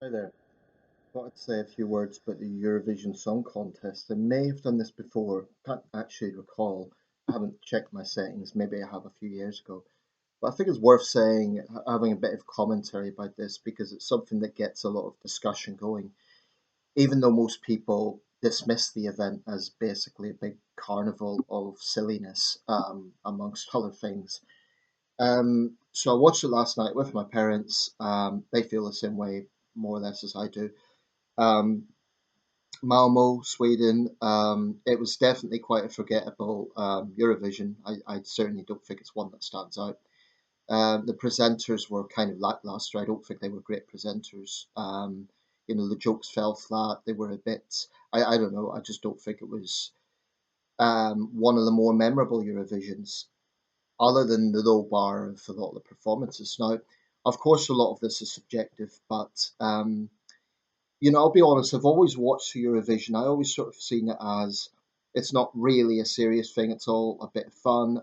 Hi there. Thought I'd say a few words about the Eurovision Song Contest. I may have done this before, can't actually recall. I haven't checked my settings, maybe I have a few years ago. But I think it's worth saying, having a bit of commentary about this because it's something that gets a lot of discussion going. Even though most people dismiss the event as basically a big carnival of silliness, amongst other things. So I watched it last night with my parents. They feel the same way, more or less, as I do. Um, Malmo, Sweden. It was definitely quite a forgettable Eurovision. I certainly don't think it's one that stands out. The presenters were kind of lackluster. I don't think they were great presenters. The jokes fell flat. They were a bit. I don't know. I just don't think it was one of the more memorable Eurovisions, other than the low bar of a lot of the performances. Now, of course, a lot of this is subjective, but I'll be honest, I've always watched Eurovision. I always sort of seen it as it's not really a serious thing, it's all a bit of fun.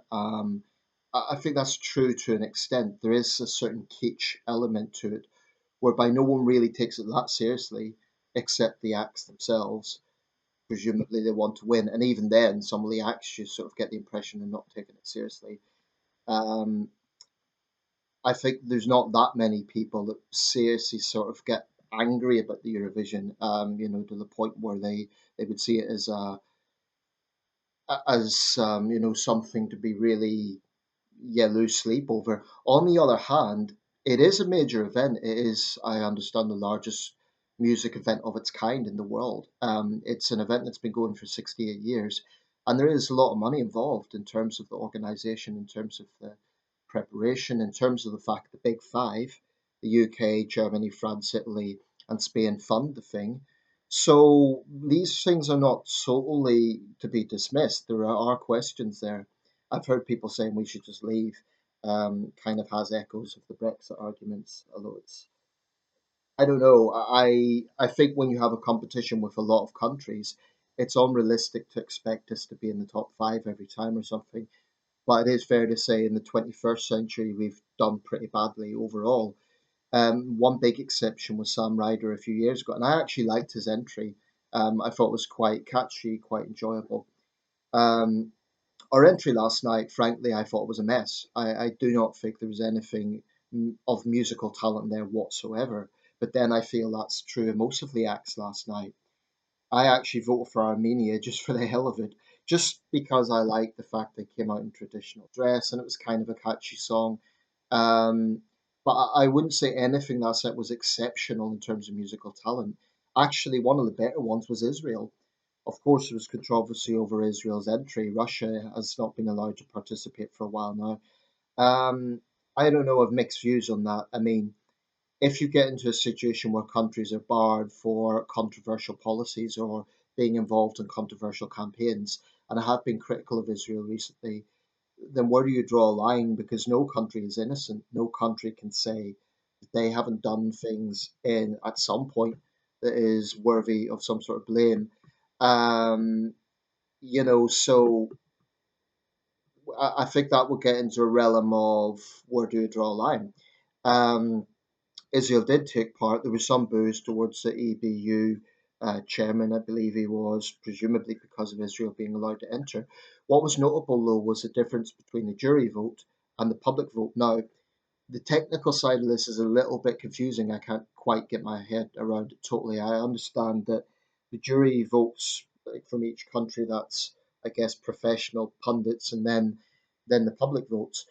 I think that's true to an extent. There is a certain kitsch element to it, whereby no one really takes it that seriously, except the acts themselves. Presumably, they want to win, and even then, some of the acts you sort of get the impression they're not taking it seriously. Um, I think there's not that many people that seriously sort of get angry about the Eurovision, to the point where they would see it as something to be really, yeah, lose sleep over. On the other hand, it is a major event. It is, I understand, the largest music event of its kind in the world. It's an event that's been going for 68 years, and there is a lot of money involved in terms of the organization, in terms of the preparation, in terms of the fact the Big Five, the UK, Germany, France, Italy, and Spain fund the thing. So these things are not solely to be dismissed. There are questions there. I've heard people saying we should just leave. Kind of has echoes of the Brexit arguments, although it's I don't know. I think when you have a competition with a lot of countries, it's unrealistic to expect us to be in the top five every time or something. But it is fair to say in the 21st century we've done pretty badly overall. One big exception was Sam Ryder a few years ago, and I actually liked his entry. I thought it was quite catchy, quite enjoyable. Um, our entry last night, frankly, I thought was a mess. I do not think there was anything of musical talent there whatsoever. But then I feel that's true of most of the acts last night. I actually voted for Armenia just for the hell of it, just because I liked the fact they came out in traditional dress and it was kind of a catchy song. Um, but I wouldn't say anything that set was exceptional in terms of musical talent. Actually, one of the better ones was Israel. Of course, there was controversy over Israel's entry. Russia has not been allowed to participate for a while now. Um, I don't know. I've mixed views on that. I mean, if you get into a situation where countries are barred for controversial policies or being involved in controversial campaigns, and I have been critical of Israel recently, then where do you draw a line? Because no country is innocent. No country can say that they haven't done things in at some point that is worthy of some sort of blame. Um, so I think that would get into a realm of where do you draw a line? Um, Israel did take part. There was some booze towards the EBU chairman, I believe he was, presumably because of Israel being allowed to enter. What was notable, though, was the difference between the jury vote and the public vote. Now, the technical side of this is a little bit confusing. I can't quite get my head around it totally. I understand that the jury votes like, from each country. That's, I guess, professional pundits, and then the public votes.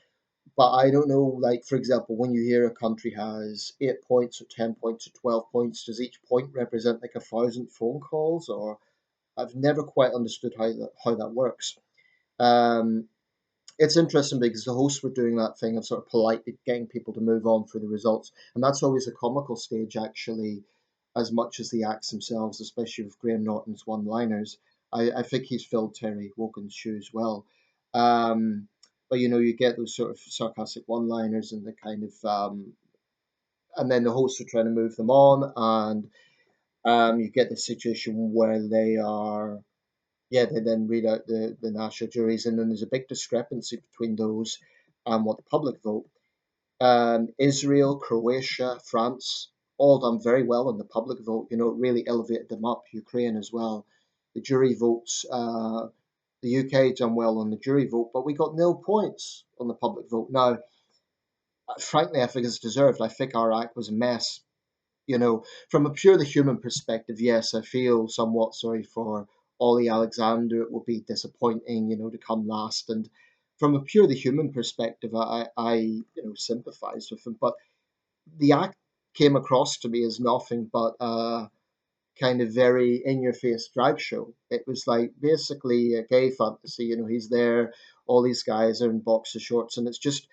But I don't know, like, for example, when you hear a country has 8 points or 10 points or 12 points, does each point represent like 1,000 phone calls? Or I've never quite understood how that works. Um, it's interesting because the hosts were doing that thing of sort of politely getting people to move on for the results. And that's always a comical stage, actually, as much as the acts themselves, especially with Graham Norton's one liners. I think he's filled Terry Wogan's shoes well. Um, but you get those sort of sarcastic one liners and the kind of and then the hosts are trying to move them on, and you get the situation where they are, yeah, they then read out the national juries, and then there's a big discrepancy between those and what the public vote. Israel, Croatia, France all done very well on the public vote. You know, it really elevated them up. Ukraine as well. The jury votes. The UK done well on the jury vote, but we got nil points on the public vote. Now, frankly, I think it's deserved. I think our act was a mess. You know, from a purely human perspective, yes, I feel somewhat sorry for Ollie Alexander. It will be disappointing, you know, to come last. And from a purely human perspective, I you know, sympathise with him. But the act came across to me as nothing but a kind of very in-your-face drag show. It was like basically a gay fantasy. You know, he's there, all these guys are in boxer shorts, and it's just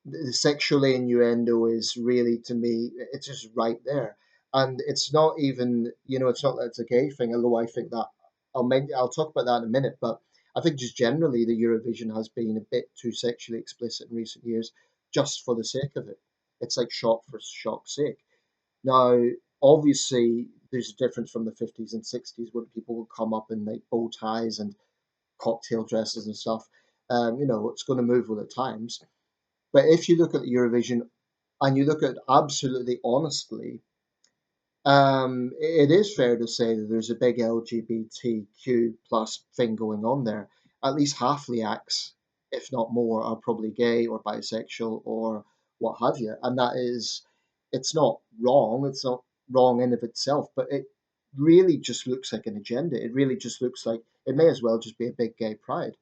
the sexual innuendo is really, to me, it's just right there. And it's not even, you know, it's not that it's a gay thing, although I think that I'll talk about that in a minute. But I think just generally the Eurovision has been a bit too sexually explicit in recent years, just for the sake of it. It's like shock for shock's sake. Now, obviously, there's a difference from the 50s and 60s when people would come up in like bow ties and cocktail dresses and stuff. You know, it's going to move with the times. But if you look at Eurovision and you look at it absolutely honestly, it is fair to say that there's a big LGBTQ plus thing going on there. At least half the acts, if not more, are probably gay or bisexual or what have you. And that is, it's not wrong. It's not wrong in of itself, but it really just looks like an agenda. It really just looks like it may as well just be a big gay pride.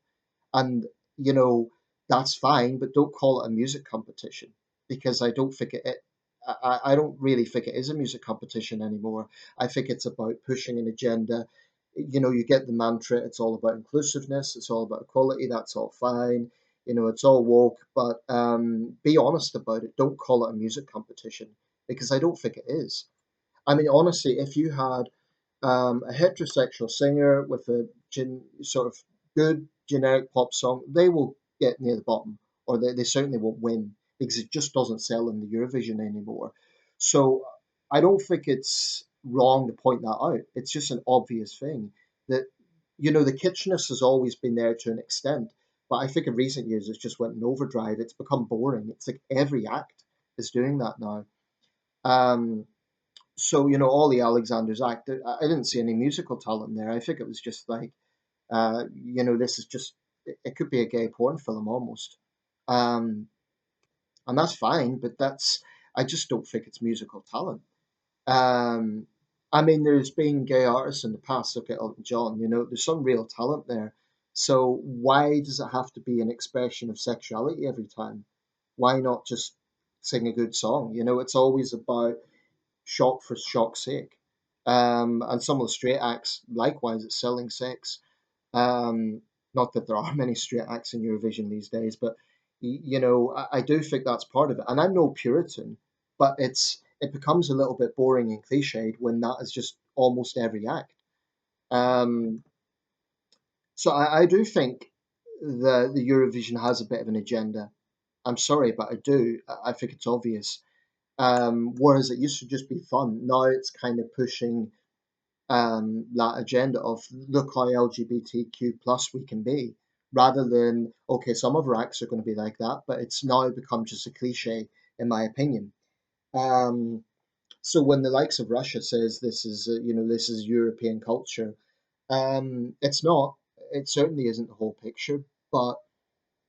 And, you know, that's fine, but don't call it a music competition because I don't think I don't really think it is a music competition anymore. I think it's about pushing an agenda. You know, you get the mantra, it's all about inclusiveness, it's all about equality, that's all fine. You know, it's all woke, but be honest about it. Don't call it a music competition because I don't think it is. I mean, honestly, if you had a heterosexual singer with a sort of good generic pop song, they will get near the bottom, or they certainly won't win because it just doesn't sell in the Eurovision anymore. So I don't think it's wrong to point that out. It's just an obvious thing that, you know, the kitschness has always been there to an extent, but I think in recent years it's just went in overdrive. It's become boring. It's like every act is doing that now. Um, so you know, Ollie Alexander's act, I didn't see any musical talent there. I think it was just like, you know, this is just it could be a gay porn film almost, um, and that's fine. But that's I just don't think it's musical talent. Um, I mean, there's been gay artists in the past. Look at Elton John. You know, there's some real talent there. So why does it have to be an expression of sexuality every time? Why not just sing a good song? You know, it's always about shock for shock's sake. And some of the straight acts, likewise, it's selling sex. Um, Not that there are many straight acts in Eurovision these days, but you know, I do think that's part of it. And I'm no Puritan, but it becomes a little bit boring and cliched when that is just almost every act. Um, so I do think the Eurovision has a bit of an agenda. I'm sorry, but I do. I think it's obvious. Whereas it used to just be fun. Now it's kind of pushing that agenda of look how LGBTQ plus we can be, rather than okay, some of our acts are going to be like that, but it's now become just a cliche, in my opinion. Um, so when the likes of Russia says this is you know, this is European culture, it's not. It certainly isn't the whole picture, but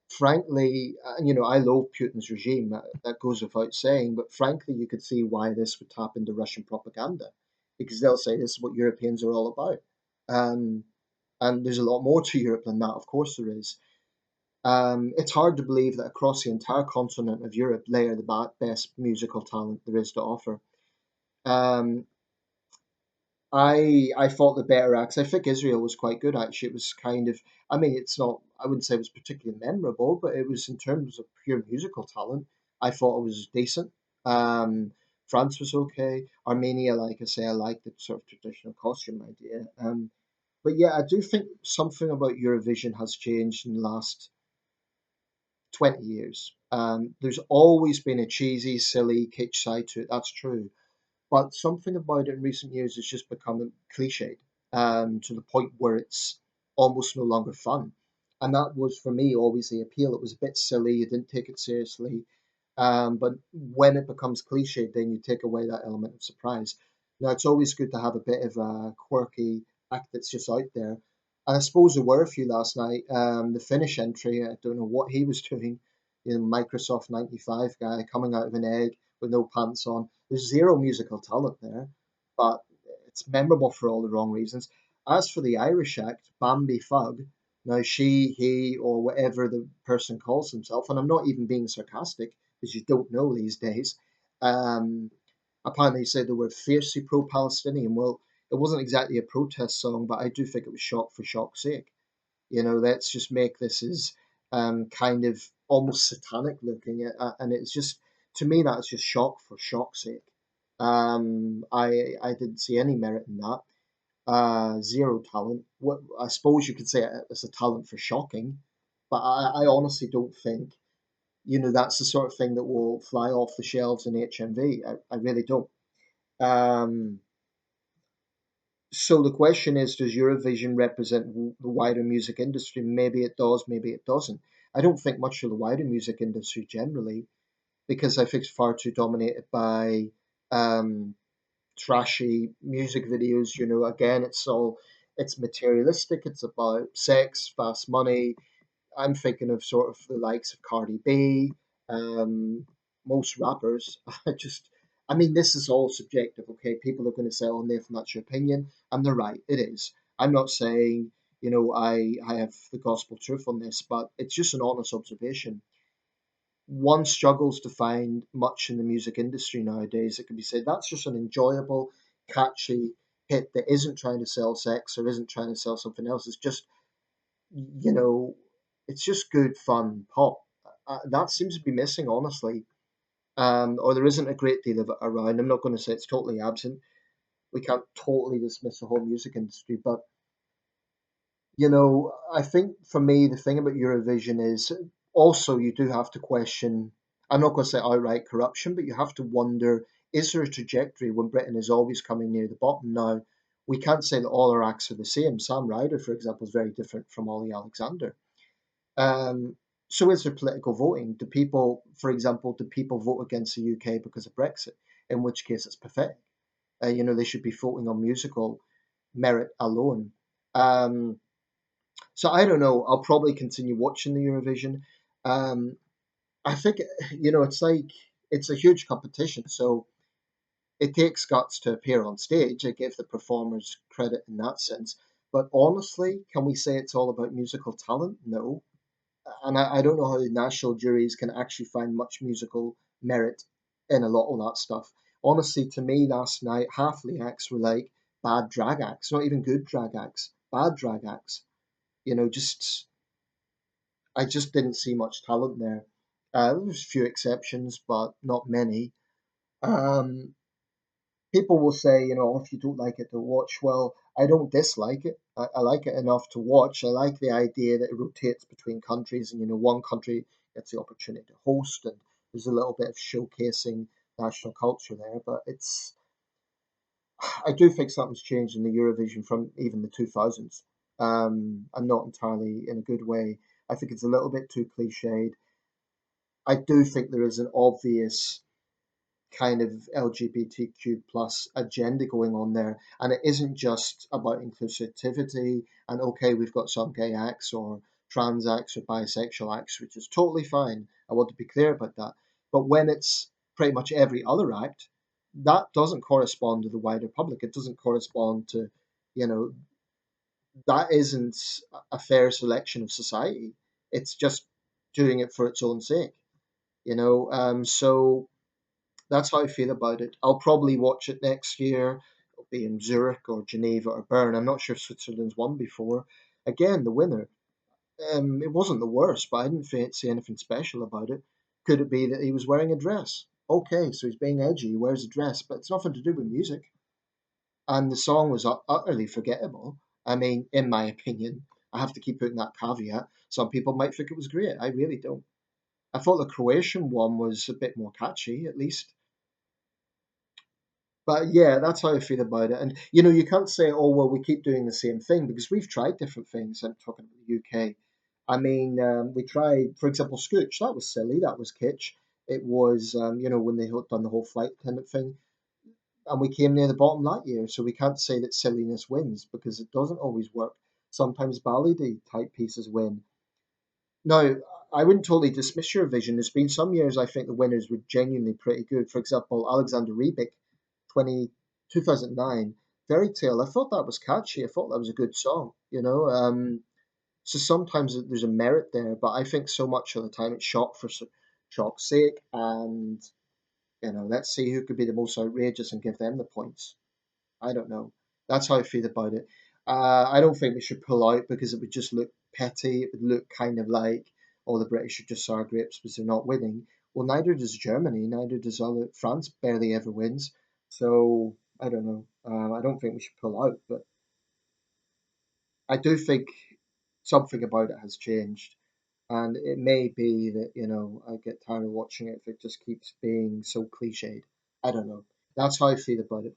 frankly, you know, I loathe Putin's regime. That goes without saying. But frankly, you could see why this would tap into Russian propaganda, because they'll say this is what Europeans are all about. Um, and there's a lot more to Europe than that. Of course, there is. It's hard to believe that across the entire continent of Europe, they are the best musical talent there is to offer. Um, I thought the better acts. I think Israel was quite good actually. It was kind of, I mean, it's not. I wouldn't say it was particularly memorable, but it was in terms of pure musical talent. I thought it was decent. France was okay. Armenia, like I say, I like the sort of traditional costume idea. But yeah, I do think something about Eurovision has changed in the last 20 years. There's always been a cheesy, silly, kitsch side to it. That's true, but something about it in recent years has just become cliched, to the point where it's almost no longer fun. And that was for me always the appeal. It was a bit silly. You didn't take it seriously. But when it becomes cliched, then you take away that element of surprise. Now, it's always good to have a bit of a quirky act that's just out there. And I suppose there were a few last night. The Finnish entry, I don't know what he was doing. Microsoft 95 guy coming out of an egg with no pants on. There's zero musical talent there, but it's memorable for all the wrong reasons. As for the Irish act, Bambi Fug, now she, he, or whatever the person calls himself, and I'm not even being sarcastic, because you don't know these days. Um, Apparently, said they were fiercely pro-Palestinian. Well, it wasn't exactly a protest song, but I do think it was shock for shock's sake. Let's just make this as kind of almost satanic looking, and it's just to me that's just shock for shock's sake. I didn't see any merit in that. Zero talent. What I suppose you could say it's a talent for shocking, but I honestly don't think that's the sort of thing that will fly off the shelves in HMV. I really don't. Um, so the question is, does Eurovision represent the wider music industry? Maybe it does, maybe it doesn't. I don't think much of the wider music industry generally, because I think it's far too dominated by um, trashy music videos. Again, it's materialistic. It's about sex, fast money, I'm thinking of sort of the likes of Cardi B, um, most rappers. I mean, this is all subjective, okay? People are going to say, oh, Nathan, that's your opinion. And they're right, it is. I'm not saying, I have the gospel truth on this, but it's just an honest observation. One struggles to find much in the music industry nowadays that can be said that's just an enjoyable, catchy hit that isn't trying to sell sex or isn't trying to sell something else. You know, it's just good fun pop. That seems to be missing, honestly. Or there isn't a great deal of it around. I'm not going to say it's totally absent. We can't totally dismiss the whole music industry, but I think for me, the thing about Eurovision is also you do have to question. I'm not going to say outright corruption, but you have to wonder: is there a trajectory when Britain is always coming near the bottom? Now, we can't say that all our acts are the same. Sam Ryder, for example, is very different from Ollie Alexander. Um, so is there political voting? Do people, for example, do people vote against the UK because of Brexit? In which case it's pathetic. They should be voting on musical merit alone. Um, so I don't know. I'll probably continue watching the Eurovision. Um, I think it's a huge competition, so it takes guts to appear on stage. I give the performers credit in that sense. But honestly, can we say it's all about musical talent? No, and I don't know how the national juries can actually find much musical merit in a lot of that stuff. Honestly, to me, last night, half the acts were like bad drag acts, not even good drag acts, bad drag acts. Just I just didn't see much talent there. There was a few exceptions, but not many. Um, People will say, if you don't like it to watch, well, I don't dislike it. I like it enough to watch. I like the idea that it rotates between countries, and one country gets the opportunity to host, and there's a little bit of showcasing national culture there. But I do think something's changed in the Eurovision from even the 2000s, and not entirely in a good way. I think it's a little bit too cliched. I do think there is an obvious kind of LGBTQ plus agenda going on there. And it isn't just about inclusivity and okay, we've got some gay acts or trans acts or bisexual acts, which is totally fine. I want to be clear about that. But when it's pretty much every other act, that doesn't correspond to the wider public. It doesn't correspond to, you know, that isn't a fair selection of society. It's just doing it for its own sake. So that's how I feel about it. I'll probably watch it next year. It'll be in Zurich or Geneva or Bern. I'm not sure if Switzerland's won before. Again, the winner. It wasn't the worst, but I didn't see anything special about it. Could it be that he was wearing a dress? Okay, so he's being edgy. He wears a dress, but it's nothing to do with music. And the song was utterly forgettable. I mean, in my opinion, I have to keep putting that caveat. Some people might think it was great. I really don't. I thought the Croatian one was a bit more catchy, at least. But yeah, that's how I feel about it. And you can't say, oh well, we keep doing the same thing because we've tried different things. I'm talking about the UK. I mean, we tried, for example, Scooch. That was silly. That was kitsch. It was, when they had done the whole flight attendant thing, and we came near the bottom that year. So we can't say that silliness wins because it doesn't always work. Sometimes ballady type pieces win. Now, I wouldn't totally dismiss Eurovision. There's been some years I think the winners were genuinely pretty good. For example, Alexander Rybak, 20, 2009, Fairy Tale. I thought that was catchy. I thought that was a good song, you know. So sometimes there's a merit there, but I think so much of the time it's shock for shock's sake, and let's see who could be the most outrageous and give them the points. I don't know. That's how I feel about it. I don't think we should pull out because it would just look petty. It would look kind of like all the British are just sour grapes because they're not winning. Well, neither does Germany. Neither does other France. Barely ever wins. So I don't know. I don't think we should pull out, but I do think something about it has changed. And it may be that, I get tired of watching it if it just keeps being so cliched. I don't know. That's how I feel about it.